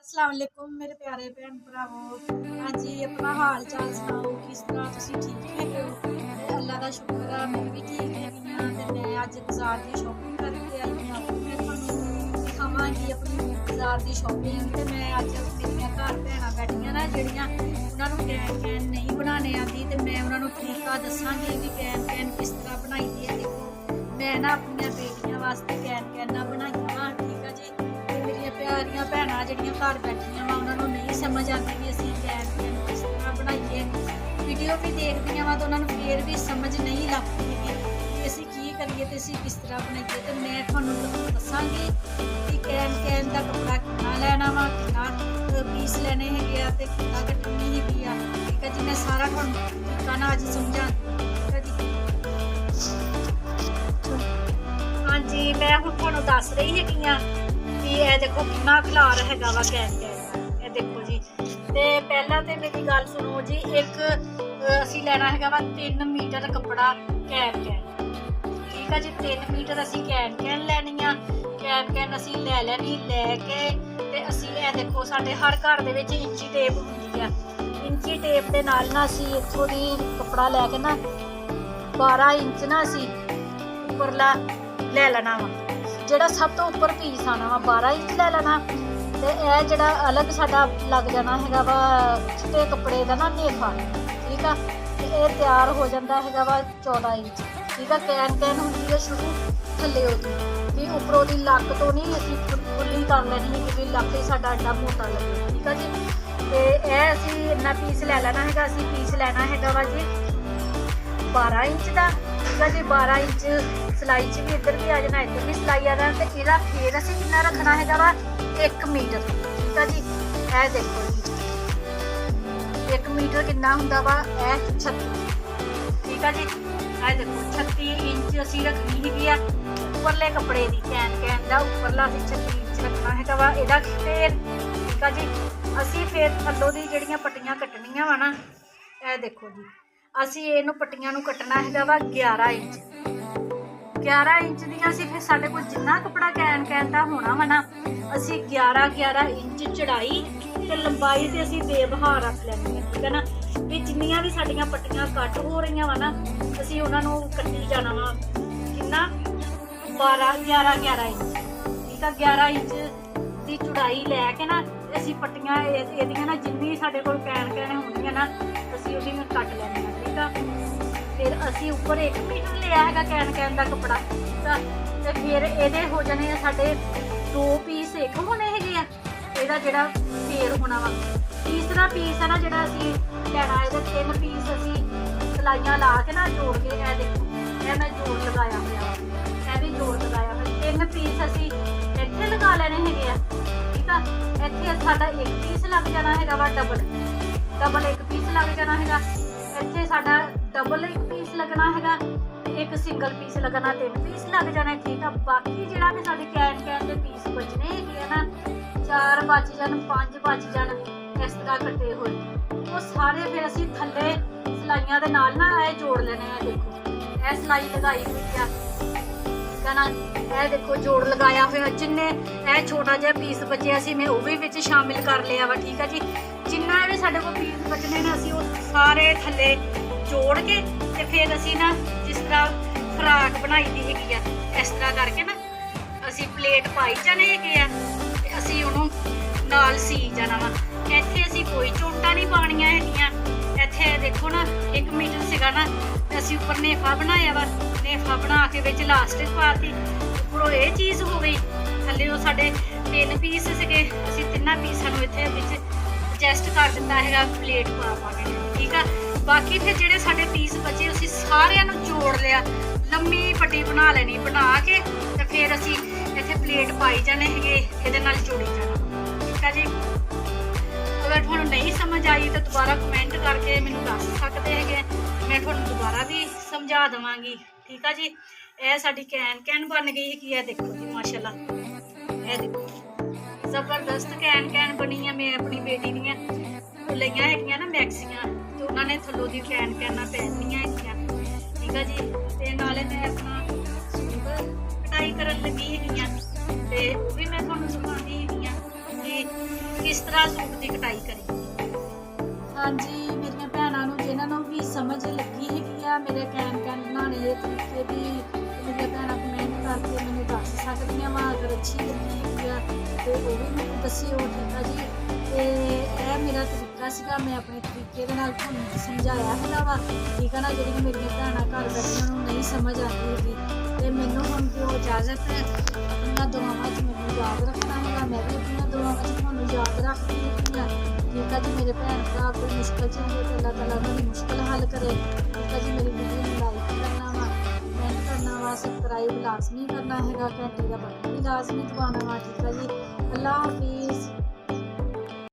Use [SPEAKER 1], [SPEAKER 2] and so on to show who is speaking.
[SPEAKER 1] अस्सलाम वालेकुम मेरे प्यारे भैन भरावो। हाँ जी, अपना हाल चाल सुनाओ, किस तरह तुसीं ठीक हैगे हो? ते अल्लाह दा शुक्र है मैं भी ठीक हैगी हाँ। ते मैं अज बाजार दी शॉपिंग करके आई हाँ। मैं तुहानूं दिखावांगी अपनी बाजार दी शॉपिंग। ते मैं अज मेरियां घर भैणां बैठियां ना जेहड़ियां उन्हां नूं कैन नहीं बनाने आंदी, ते मैं उन्हां नूं तरीका दस्सांगी कि कैन किस तरह बनाई दी है। देखो मैं ना अपनी बेटियां वास्ते कैनां बनाईयां वा, ठीक है जी। मेरिया प्यारियां भैणां जिहड़ियां घर बैठियां वा उन्हां नूं नहीं समझ आती कि असीं कैन किस तरह बनाईए। वीडियो भी देखदियां वा तो उन्हां नूं फिर भी समझ नहीं लगदी कि असीं की करिए ते असीं किस तरह बनाईए। ते मैं तुहानूं दस्सांगी कि कैन दा कपड़ा कितना लैना वा, कितना पीस लेने हैगे आ ते कितना कट्टनी हैगी आ। ठीक है जी, मैं सारा तुहानूं तरीका ना अज समझांदी। ठीक है जी। हाँ जी, मैं हुण तुहानूं दस रही हैगी आ कि यह देखो कितना खलार हैगा वा कैन का। ये देखो जी। ते पहला ते मेरी गल सुनो जी, एक असीं लैना हैगा वा 3 मीटर कपड़ा कैन। ठीक है जी, 3 मीटर असीं कैन लैनी आ। कैन असीं लै लैनी, लैके ते असीं ये देखो साडे हर घर दे विच इंची टेप हुंदी आ। इंची टेप दे नाल ना असीं इत्थों दी कपड़ा लैके ना 12 इंच ना असीं उपरला लै लेना वा। ਜਿਹੜਾ ਸਭ ਤੋਂ ਉੱਪਰ ਪੀਸ ਆਣਾ ਵਾ 12 ਇੰਚ ਲੈ ਲੈਣਾ। ਤੇ ਇਹ ਜਿਹੜਾ ਅਲੱਗ ਸਾਡਾ ਲੱਗ ਜਾਣਾ ਹੈਗਾ ਵਾ ਚਿੱਟੇ ਕੱਪੜੇ ਦਾ ਨਾ ਨੇਫਾ। ਠੀਕ ਆ, ਤੇ ਇਹ ਤਿਆਰ ਹੋ ਜਾਂਦਾ ਹੈਗਾ ਵਾ 14 ਇੰਚ। ਠੀਕ ਆ, कैन ਹੁੰਦੀ ਹੈ ਸ਼ੁਰੂ ਥੱਲੇ ਉਹਦੀ ਵੀ ਉੱਪਰੋਂ ਦੀ ਲੱਕ ਤੋਂ ਨਹੀਂ ਅਸੀਂ ਫੁੱਲੀ ਕਰ ਲੈਣੀ ਹੈ ਕਿ ਲੱਕ ਹੀ ਸਾਡਾ ਐਡਾ ਮੋਟਾ ਲੱਗੇ। ਠੀਕ ਆ ਜੀ, ਤੇ ਇਹ ਅਸੀਂ ਇੰਨਾ ਪੀਸ ਲੈ ਲੈਣਾ ਹੈਗਾ। ਅਸੀਂ ਪੀਸ ਲੈਣਾ ਹੈਗਾ ਵਾ ਜੀ 12 ਇੰਚ ਦਾ। ਠੀਕ ਆ ਜੀ, 12 इंच सिलाई च भी इधर भी आ जाना, इधर भी सिलाई आ जाना। तो यदा फिर असीं कितना रखना है वा 1 मीटर। ठीक है जी, ए देखो जी 1 मीटर कितना हुंदा वा 36। ठीक है जी, ए देखो 36 इंच असीं रखनी हैगी आ उपरले कपड़े की। कैन दा उपरला असीं 36 इंच रखना है वा इहदा फिर। ठीक है जी, असीं फिर थल्लों दी जिहड़ियां पट्टियां कट्टनियां वा ना, ए देखो जी असीं इहनूं पट्टियां नूं कट्टना है वा 11 इंच। 11 इंच दियां असीं फिर साडे कोल जिन्ना कपड़ा कैन दा होना वा ना, असीं 11 इंच चढ़ाई ते लंबाई ते असीं बेबहार रख लैनी है। ठीक है ना, भी जिन्नियां भी साडियां पट्टियां कट हो रहीआं वा ना असीं उहनां नूं कट्टी जाना वा किन्ना 11 इंच। ठीक है, 11 इंच दी चौड़ाई लैके ना असीं पट्टियां इहदियां ना जिन्नी साडे कोल कैन होणगीआं ना असीं उहदी कट लैनी है। ठीक है, फिर असीं उपर 1 मीटर लिया है कैन का कपड़ा। तो फिर ये हो जाने साडे 2 पीस एक होने हैगे आ। इहदा जिहड़ा फेर होना वा तीसरा पीस है ना जिहड़ा असीं लैना, इहदे 3 पीस असीं सिलाइयां ला के ना जोड़ के ए देखो ए मैं जोड़ लगाया होया वा, भी जोड़ लगाया होया। 3 पीस असीं इत्थे लगा लेने हैगे आ। ठीक आ, इत्थे साडा 1 पीस लग जाना हैगा वा डबल 1 पीस लग जाना हैगा। ਇੱਥੇ ਸਾਡਾ ਡਬਲ 1 ਪੀਸ ਲੱਗਣਾ ਹੈਗਾ, ਇੱਕ ਸਿੰਗਲ ਪੀਸ ਲੱਗਣਾ 3 ਪੀਸ ਲੱਗ ਜਾਣਾ। ਠੀਕ ਆ, ਬਾਕੀ ਜਿਹੜਾ ਵੀ ਸਾਡੇ कैन ਦੇ ਪੀਸ ਬਚਨੇ ਹੈਗੇ ਆ ਨਾ 4 ਬਚ ਜਾਣ 5 ਬਚ ਜਾਣ ਇਸ ਤਰ੍ਹਾਂ ਕੱਟੇ ਹੋਏ, ਉਹ ਸਾਰੇ ਫਿਰ ਅਸੀਂ ਥੱਲੇ ਸਿਲਾਈਆਂ ਦੇ ਨਾਲ ਨਾ ਇਹ ਜੋੜ ਲੈਣੇ ਆ। ਦੇਖੋ ਇਹ ਸਿਲਾਈ ਲਗਾਈ ਹੋਈ ਆ। ਠੀਕ ਆ ਨਾ, ਇਹ ਦੇਖੋ ਜੋੜ ਲਗਾਇਆ ਹੋਇਆ। ਜਿੰਨੇ ਇਹ ਛੋਟਾ ਜਿਹਾ ਪੀਸ ਬਚਿਆ ਸੀ ਮੈਂ ਉਹ ਵੀ ਵਿੱਚ ਸ਼ਾਮਿਲ ਕਰ ਲਿਆ ਵਾ। ਠੀਕ ਆ ਜੀ, जिन्ना भी साडे कोल पीस बचने ने असीं वो सारे थल्ले जोड़ के ते फिर असीं ना जिस तरह फ्राक बनाई दी हैगी आ इस तरह करके ना असीं प्लेट पाई जाने हैगे आ ते असीं उहनूं नाल सी जाना वा। इत्थे असीं कोई चोंटा नहीं पाणियां हैगियां। इत्थे देखो ना 1 मीटर सीगा ना ते असीं उपर नेफा बनाया वा, नेफा बना के विच लास्टिक पाती, उपरों ये चीज़ हो गई। थल्ले वो साडे 3 पीस सीगे, असीं 3 पीसां नूं इत्थे विच एडजस्ट कर दिता है प्लेट पा के। ठीक है, बाकी फिर ਜਿਹੜੇ ਸਾਡੇ ਪੀਸ ਬਚੇ ਅਸੀਂ ਸਾਰਿਆਂ ਨੂੰ ਜੋੜ ਲਿਆ, ਲੰਮੀ ਪੱਟੀ ਬਣਾ ਲੈਣੀ, ਬਣਾ ਕੇ ਤੇ ਫਿਰ ਅਸੀਂ ਇੱਥੇ ਪਲੇਟ ਪਾਈ ਜਾਣੇ ਹੈਗੇ, ਇਹਦੇ ਨਾਲ ਜੋੜੀ ਜਾਣਾ। ਠੀਕ ਹੈ ਜੀ, ਅਗਰ ਤੁਹਾਨੂੰ ਨਹੀਂ ਸਮਝ ਆਈ ਤਾਂ ਦੁਬਾਰਾ ਕਮੈਂਟ ਕਰਕੇ ਮੈਨੂੰ ਦੱਸ ਸਕਦੇ ਹੈਗੇ, ਮੈਂ ਤੁਹਾਨੂੰ ਦੁਬਾਰਾ ਵੀ ਸਮਝਾ ਦੇਵਾਂਗੀ। ਠੀਕ ਆ ਜੀ, ਇਹ ਸਾਡੀ कैन बन गई है कि यह देखो जी माशाल्लाह, ਇਹ देखो जबरदस्त कैन बनी है। मैं अपनी बेटी दियां लईआं हैगियां ना मैक्सियां, तो उन्होंने थल्लों दी कैनां पहननियां हैगियां। ठीक है जी, ते नाले मैं अपना सूट कटाई करन लगी हैगियां ते वो भी मैं तुहानूं दिखांदी हैगियां कि ਕਿਸ ਤਰ੍ਹਾਂ ਸੂਟ ਦੀ ਕਟਾਈ ਕਰੀ।
[SPEAKER 2] ਹਾਂਜੀ, ਮੇਰੀਆਂ ਭੈਣਾਂ ਨੂੰ ਜਿਨ੍ਹਾਂ ਨੂੰ ਵੀ ਸਮਝ ਲੱਗੀ ਹੈਗੀ ਆ ਮੇਰੇ ਕਹਿਣ ਬਣਾਉਣੇ ਦੇ ਤਰੀਕੇ ਦੀ, ਮੇਰੀਆਂ ਭੈਣਾਂ ਕਮੈਂਟ ਕਰਕੇ ਮੈਨੂੰ ਦੱਸ ਸਕਦੀਆਂ ਵਾ। ਅਗਰ ਅੱਛੀ ਲੱਗੀ ਹੈਗੀ ਆ ਤੇ ਉਹ ਵੀ ਮੈਨੂੰ ਦੱਸਿਓ, ਠੀਕ ਆ ਜੀ। ਤੇ ਇਹ ਮੇਰਾ ਤਰੀਕਾ ਸੀਗਾ, ਮੈਂ ਆਪਣੇ ਤਰੀਕੇ ਦੇ ਨਾਲ ਤੁਹਾਨੂੰ ਸਮਝਾਇਆ ਹੈਗਾ ਵਾ, ਠੀਕ ਆ ਨਾ। ਜਿਹੜੀਆਂ ਮੇਰੀਆਂ ਭੈਣਾਂ ਘਰ ਬੈਠੀਆਂ ਨੂੰ ਨਹੀਂ ਸਮਝ ਆਉਂਦੀ ਹੈਗੀ ਤੇ ਮੈਨੂੰ ਹੁਣ ਦਿਓ ਇਜਾਜ਼ਤ, ਆਪਣੀਆਂ ਦੁਆਵਾਂ 'ਚ ਮੈਨੂੰ ਯਾਦ ਰੱਖਣਾ ਹੈਗਾ, ਮੈਂ ਵੀ ਆਪਣੀਆਂ ਦੁਆਵਾਂ 'ਚ ਤੁਹਾਨੂੰ ਯਾਦ ਰੱਖਦੀ ਹੈਗੀ ਆ, ਠੀਕ ਆ ਜੀ। ਮੇਰੇ ਭੈਣ ਭਰਾ ਕੋਈ ਮੁਸ਼ਕਲ 'ਚ ਹੁੰਦੇ ਤੇ ਅੱਲਾਹ ਤਾਲਾ ਉਹਨਾਂ ਦੀ ਮੁਸ਼ਕਲ ਹੱਲ ਕਰੇ, ਠੀਕ ਆ ਜੀ। ਮੇਰੀ ਵੀਡੀਓ ਨੂੰ ਲਾਈਕ ਕਰਨਾ ਵਾ, ਕਮੈਂਟ ਕਰਨਾ ਵਾ, ਸਬਸਕ੍ਰਾਈਬ ਲਾਜ਼ਮੀ ਕਰਨਾ ਹੈਗਾ, ਘੰਟੀ ਦਾ ਬਟਨ ਵੀ ਲਾਜ਼ਮੀ ਦਬਾਉਣਾ ਵਾ, ਠੀਕ ਆ ਜੀ। ਅੱਲਾਹ ਹਾਫਿਜ਼।